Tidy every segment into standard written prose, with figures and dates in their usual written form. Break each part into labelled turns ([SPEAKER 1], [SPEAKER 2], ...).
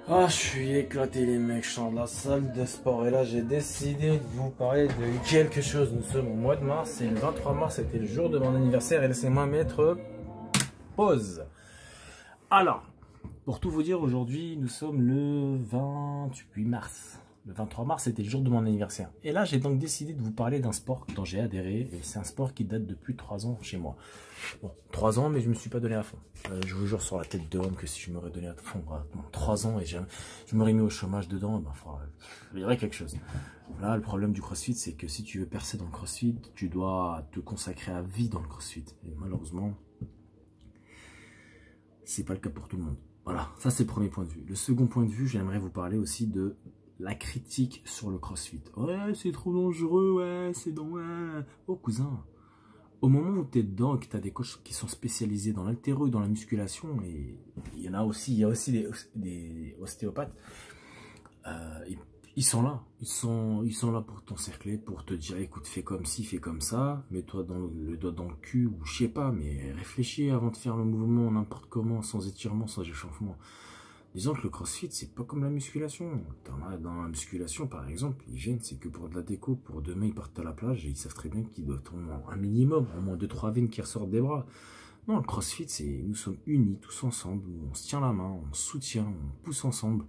[SPEAKER 1] Ah, je suis éclaté les mecs, je sors de la salle de sport et là j'ai décidé de vous parler de quelque chose. Nous sommes au mois de mars et le 23 mars c'était le jour de mon anniversaire et laissez-moi mettre pause. Alors, pour tout vous dire, aujourd'hui nous sommes le 28 mars. Le 23 mars c'était le jour de mon anniversaire. Et là j'ai donc décidé de vous parler d'un sport dont j'ai adhéré et c'est un sport qui date de plus de 3 ans chez moi. Bon, 3 ans mais je me suis pas donné à fond. Je vous jure sur la tête de homme que si je m'aurais donné à fond, 3 ans et je m'aurais mis au chômage dedans, ben, il y aurait quelque chose. Là le problème du crossfit c'est que si tu veux percer dans le crossfit, tu dois te consacrer à vie dans le crossfit. Et malheureusement, c'est pas le cas pour tout le monde. Voilà, ça c'est le premier point de vue. Le second point de vue, j'aimerais vous parler aussi de la critique sur le crossfit. Ouais, c'est trop dangereux, ouais, c'est dans... Ouais. Oh cousin, au moment où tu es dedans et que tu as des coachs qui sont spécialisés dans l'haltéro et dans la musculation, et il y a aussi des ostéopathes, ils sont là. Ils sont là pour t'encercler, pour te dire, écoute, fais comme ci, fais comme ça, mets-toi le doigt dans le cul, ou je sais pas, mais réfléchis avant de faire le mouvement n'importe comment, sans étirement, sans échauffement. Disons que le crossfit, c'est pas comme la musculation. Dans la musculation, par exemple, ils viennent, c'est que pour de la déco. Pour demain, ils partent à la plage et ils savent très bien qu'ils doivent avoir un minimum, au moins 2-3 veines qui ressortent des bras. Non, le crossfit, c'est nous sommes unis tous ensemble, on se tient la main, on se soutient, on pousse ensemble.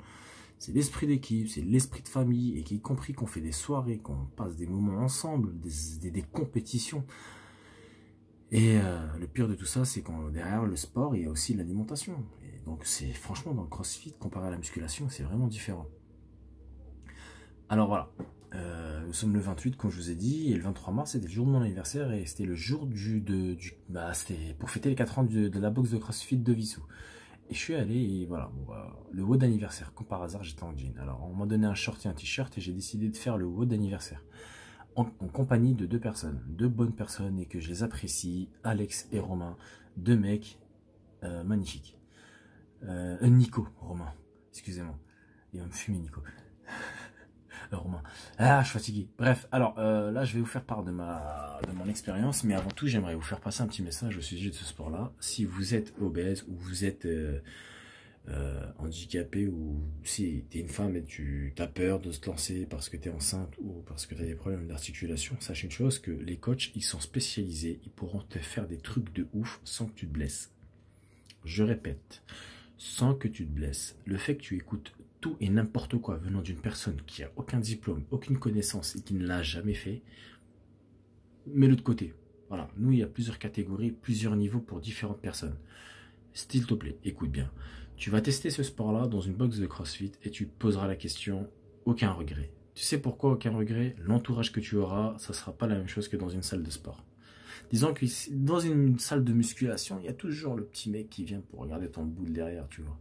[SPEAKER 1] C'est l'esprit d'équipe, c'est l'esprit de famille, et y compris qu'on fait des soirées, qu'on passe des moments ensemble, des compétitions. Et le pire de tout ça, c'est qu'en derrière le sport, il y a aussi l'alimentation. Et donc c'est franchement dans le crossfit, comparé à la musculation, c'est vraiment différent. Alors voilà, nous sommes le 28 comme je vous ai dit, et le 23 mars c'était le jour de mon anniversaire, et c'était le jour c'était pour fêter les 4 ans de la boxe de crossfit de Vissou. Et je suis allé, et voilà, le WOD d'anniversaire, comme par hasard j'étais en jean. Alors on m'a donné un short et un t-shirt, et j'ai décidé de faire le WOD d'anniversaire. En compagnie de deux personnes, deux bonnes personnes et que je les apprécie, Alex et Romain, deux mecs magnifiques. Nico, Romain, excusez-moi, il va me fumer Nico. Romain, ah je suis fatigué. Bref, alors là je vais vous faire part de mon expérience, mais avant tout j'aimerais vous faire passer un petit message au sujet de ce sport-là. Si vous êtes obèse ou vous êtes handicapé, ou si tu es une femme et tu as peur de te lancer parce que tu es enceinte ou parce que tu as des problèmes d'articulation, sache une chose, que les coachs ils sont spécialisés, ils pourront te faire des trucs de ouf sans que tu te blesses. Je répète, sans que tu te blesses. Le fait que tu écoutes tout et n'importe quoi venant d'une personne qui a aucun diplôme, aucune connaissance et qui ne l'a jamais fait, mets-le de côté. Voilà, nous il y a plusieurs catégories, plusieurs niveaux pour différentes personnes. S'il te plaît, écoute bien. Tu vas tester ce sport-là dans une box de CrossFit et tu te poseras la question, aucun regret. Tu sais pourquoi aucun regret? L'entourage que tu auras, ça ne sera pas la même chose que dans une salle de sport. Disons que dans une salle de musculation, il y a toujours le petit mec qui vient pour regarder ton boule derrière, tu vois.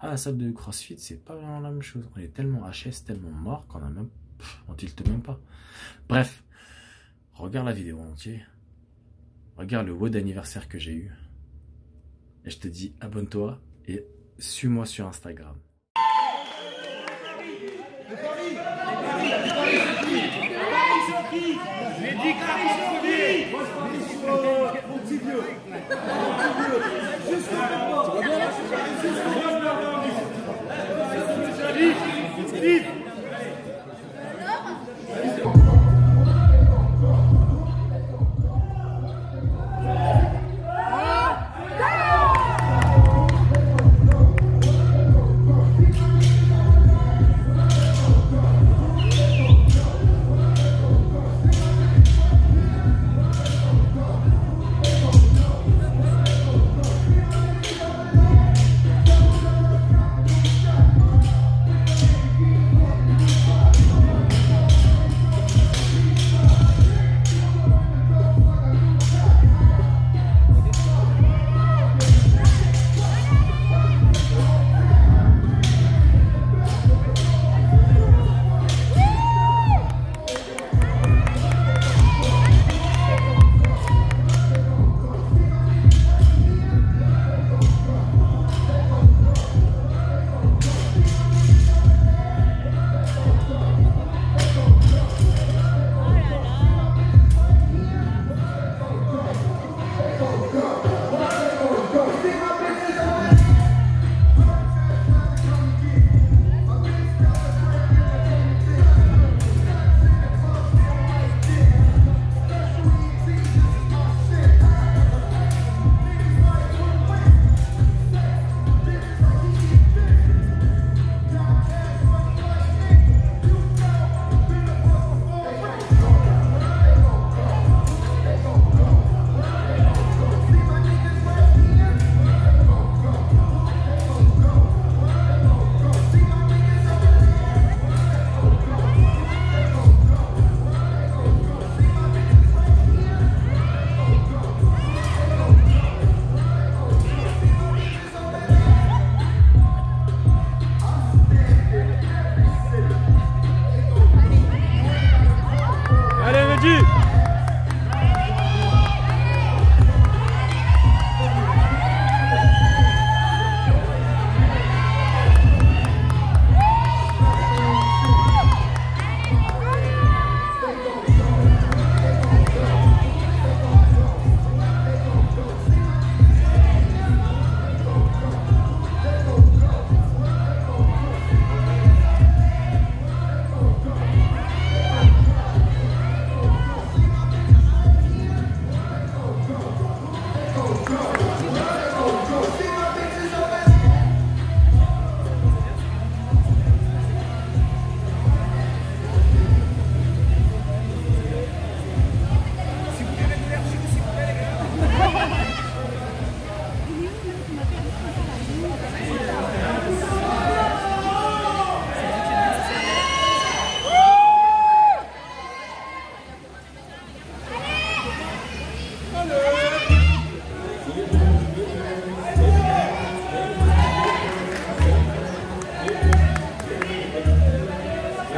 [SPEAKER 1] Ah, la salle de CrossFit, c'est pas vraiment la même chose. On est tellement HS, tellement mort qu'on a même... on tilte même pas. Bref, regarde la vidéo en entier. Regarde le WOD d'anniversaire que j'ai eu. Et je te dis, abonne-toi et suis-moi sur Instagram.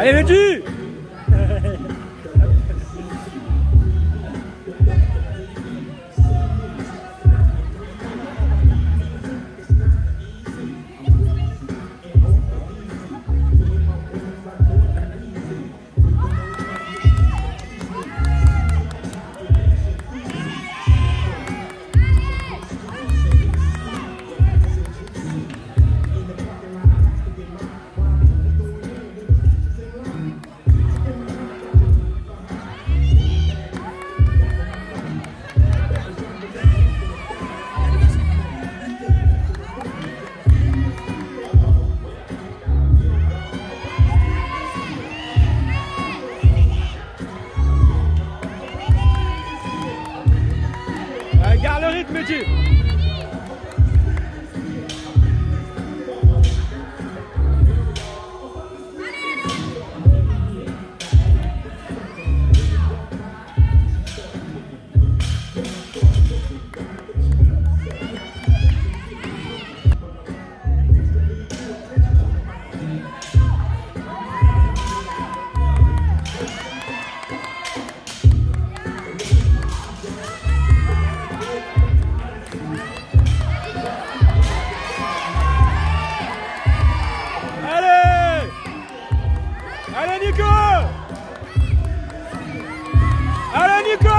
[SPEAKER 1] Allez, Mehdi! Garde le rythme, Mehdi. Allez Nico! Allez Nico!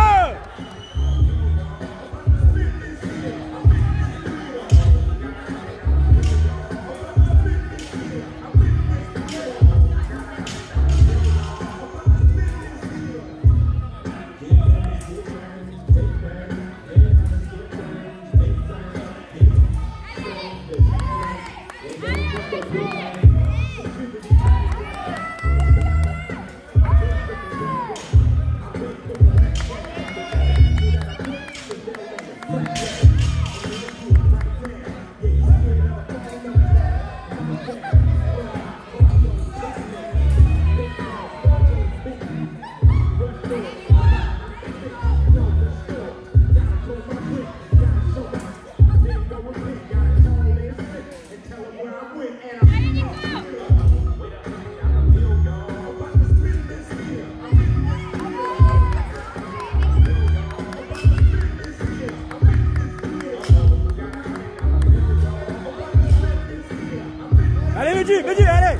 [SPEAKER 1] Allez Mehdi, Mehdi, allez!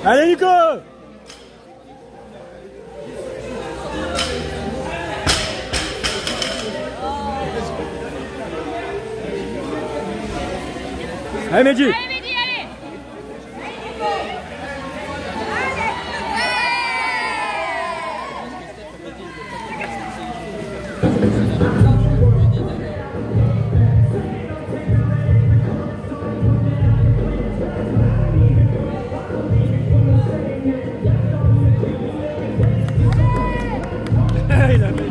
[SPEAKER 1] Allez Nico! Allez Mehdi!
[SPEAKER 2] Allez Mehdi, allez!
[SPEAKER 1] Il a fait.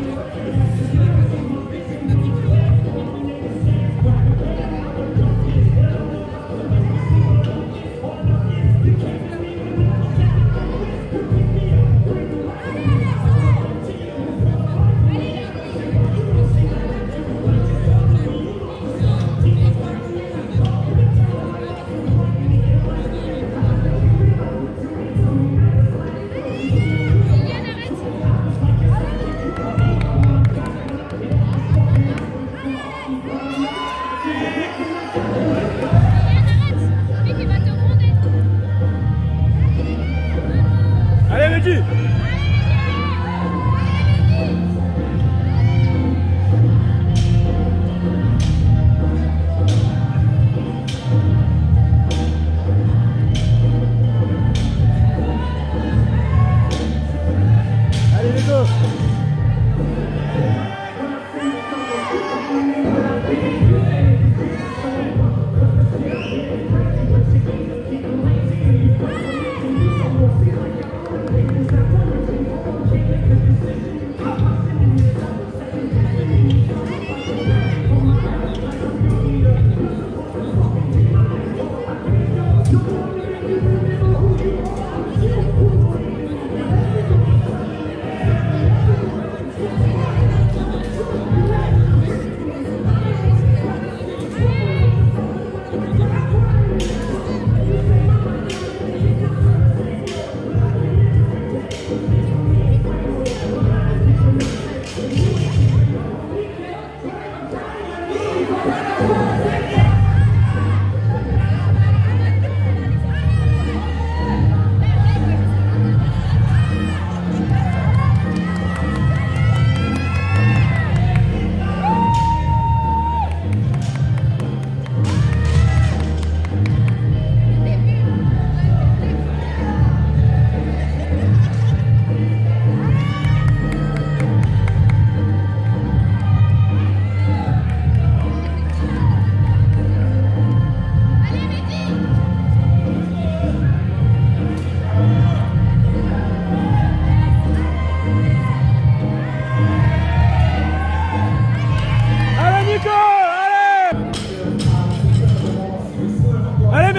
[SPEAKER 1] Allez Mehdi!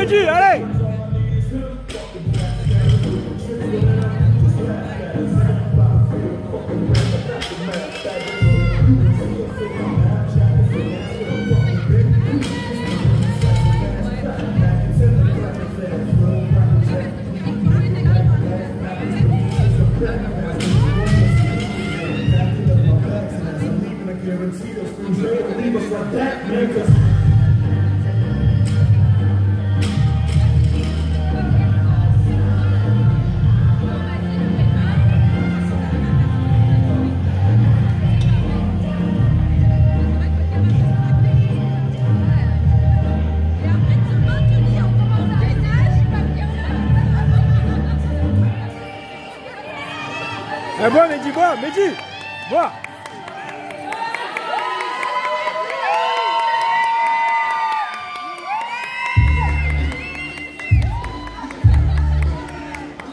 [SPEAKER 2] Mehdi, allez! Bois, Mehdi, bois, Mehdi, bois.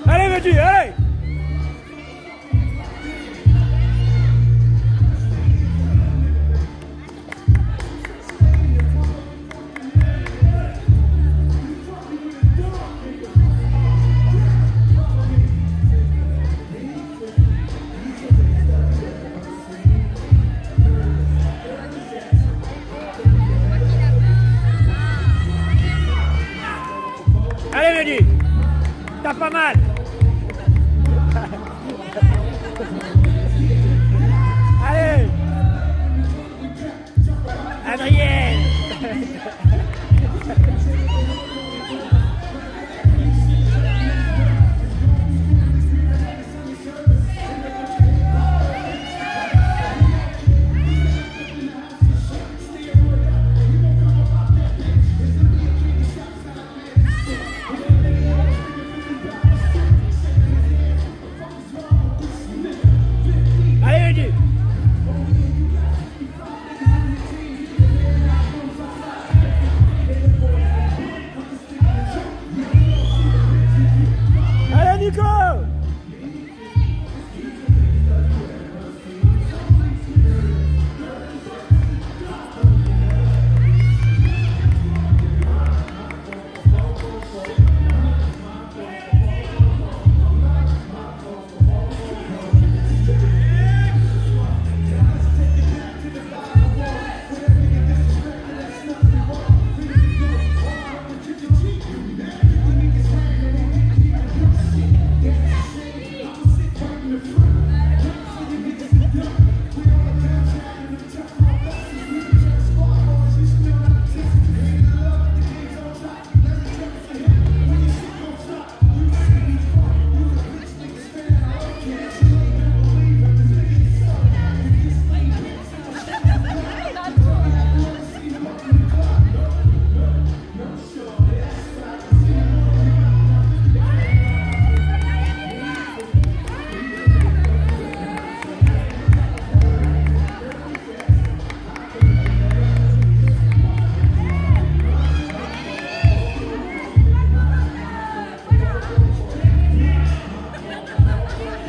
[SPEAKER 2] Allez, Mehdi, allez. Allez, Mehdi, t'as pas mal. Allez, Adrien.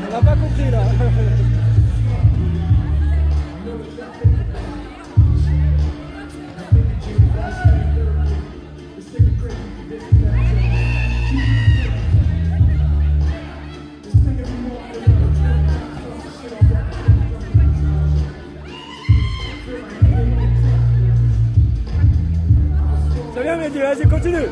[SPEAKER 2] On n'a pas compris là. C'est bien Mehdi, vas-y continue.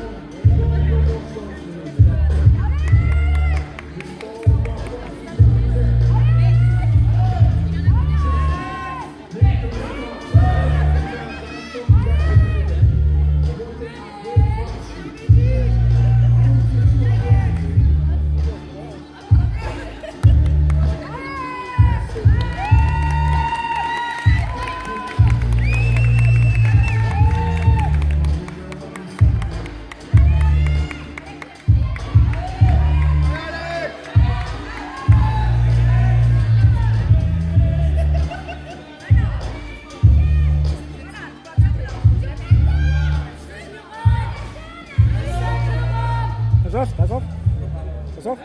[SPEAKER 2] Pass auf.